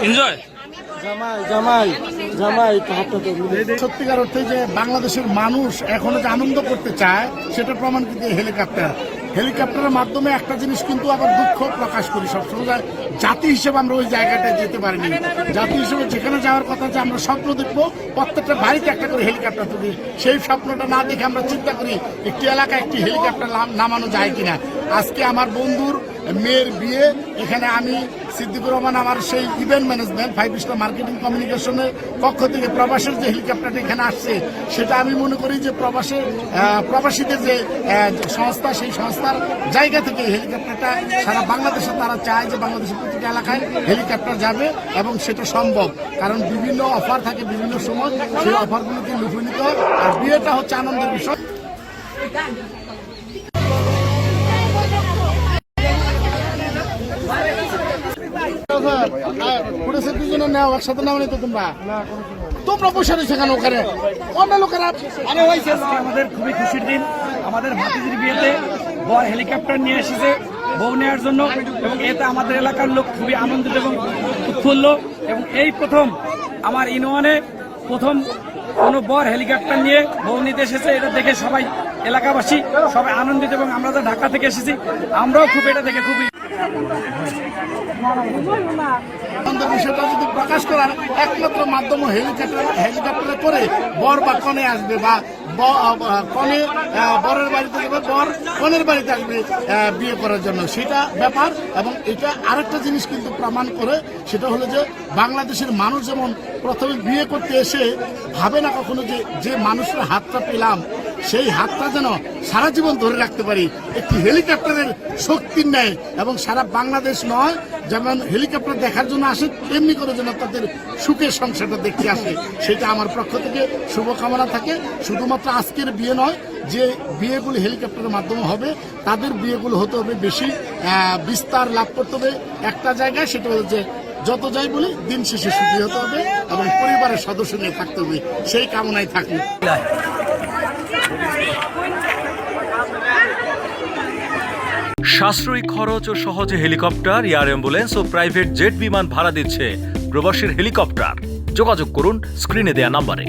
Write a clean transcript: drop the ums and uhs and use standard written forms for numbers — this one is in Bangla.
এনজয় জামাই জামাই সত্যিকার অর্থে যে বাংলাদেশের মানুষ এখনো যে আনন্দ করতে চায় সেটা প্রমাণ কিন্তু হেলিকপ্টারের মাধ্যমে একটা জিনিস কিন্তু আবার দুঃখ প্রকাশ করি সবসময়। জাতি হিসেবে আমরা ওই জায়গাটায় যেতে পারিনি। জাতি হিসেবে যেখানে যাওয়ার কথা যে আমরা স্বপ্ন দেখবো প্রত্যেকটা বাড়িতে একটা করে হেলিকপ্টার তুলি, সেই স্বপ্নটা না দেখে আমরা চিন্তা করি একটি এলাকায় একটি হেলিকপ্টার নামানো যায় কিনা। আজকে আমার বন্ধুর মেয়ের বিয়ে, এখানে আমি সিদ্দিকুর রহমান আমার সেই ইভেন্ট ম্যানেজমেন্ট 5 স্টার মার্কেটিং কমিউনিকেশনের পক্ষ থেকে প্রবাসের যে হেলিকপ্টারটা এখানে আসছে সেটা আমি মনে করি যে প্রবাসীদের যে সংস্থা, সেই সংস্থার জায়গা থেকে হেলিকপ্টারটা সারা বাংলাদেশে তারা চায় যে বাংলাদেশের প্রতিটা এলাকায় হেলিকপ্টার যাবে এবং সেটা সম্ভব। কারণ বিভিন্ন অফার থাকে বিভিন্ন সময়, সেই অফারগুলোকে লুফে নিতে হয়। আর বিয়েটা হচ্ছে আনন্দের বিষয়। একসাথে নাম নেই তো তোমরা বসে রয়েছে কেন ওখানে? অন্য লোকেরা আমাদের খুবই খুশির দিন। আমাদের ভাতিজির বিয়েতে বর হেলিকপ্টার নিয়ে এসেছে বউ নেওয়ার জন্য, এবং এতে আমাদের এলাকার লোক খুবই আনন্দিত এবং উৎফুল্ল। এবং এই প্রথম আমার ইউনিয়নে প্রথম কোনো বর হেলিকপ্টার নিয়ে বউ নিতে এসেছে, এটা দেখে সবাই এলাকাবাসী সবাই আনন্দিত। এবং আমরা তো ঢাকা থেকে এসেছি, আমরাও খুব এটা দেখে খুবই বিষয়টা যদি প্রকাশ করার একমাত্র মাধ্যম হেলিকপ্টারে করে বর বা কনে আসবে, বা কনে বরের বাড়িতে যাবে, বর কনের বাড়িতে আসবে বিয়ে করার জন্য, সেটা ব্যাপার। এবং এটা আরেকটা জিনিস কিন্তু প্রমাণ করে, সেটা হলো যে বাংলাদেশের মানুষ যেমন প্রথমে বিয়ে করতে এসে ভাবে না কখনো যে মানুষের হাতটা পেলাম সেই হাতটা যেন সারা জীবন ধরে রাখতে পারি একটি হেলিকপ্টারের শক্তির ন্যায়। এবং সারা বাংলাদেশ নয়, যেমন হেলিকপ্টার দেখার জন্য আসে তেমনি করে যেন তাদের সুখের সংসারটা দেখতে আসে, সেটা আমার পক্ষ থেকে শুভকামনা থাকে। শুধুমাত্র আজকের বিয়ে নয়, যে বিয়েগুলো হেলিকপ্টারের মাধ্যমে হবে তাদের বিয়েগুলো হতে হবে বেশি বিস্তার লাভ করতে হবে একটা জায়গায়, সেটা হচ্ছে যত যাই বলি দিন শেষে সুখী হতে হবে এবং পরিবারের সদস্য নিয়ে থাকতে হবে, সেই কামনায় থাকি। সাশ্রয়ী খরচ ও সহজে হেলিকপ্টার, এয়ার অ্যাম্বুলেন্স ও প্রাইভেট জেট বিমান ভাড়া দিচ্ছে প্রবাসীর হেলিকপ্টার। যোগাযোগ করুন স্ক্রিনে দেয়া নাম্বারে।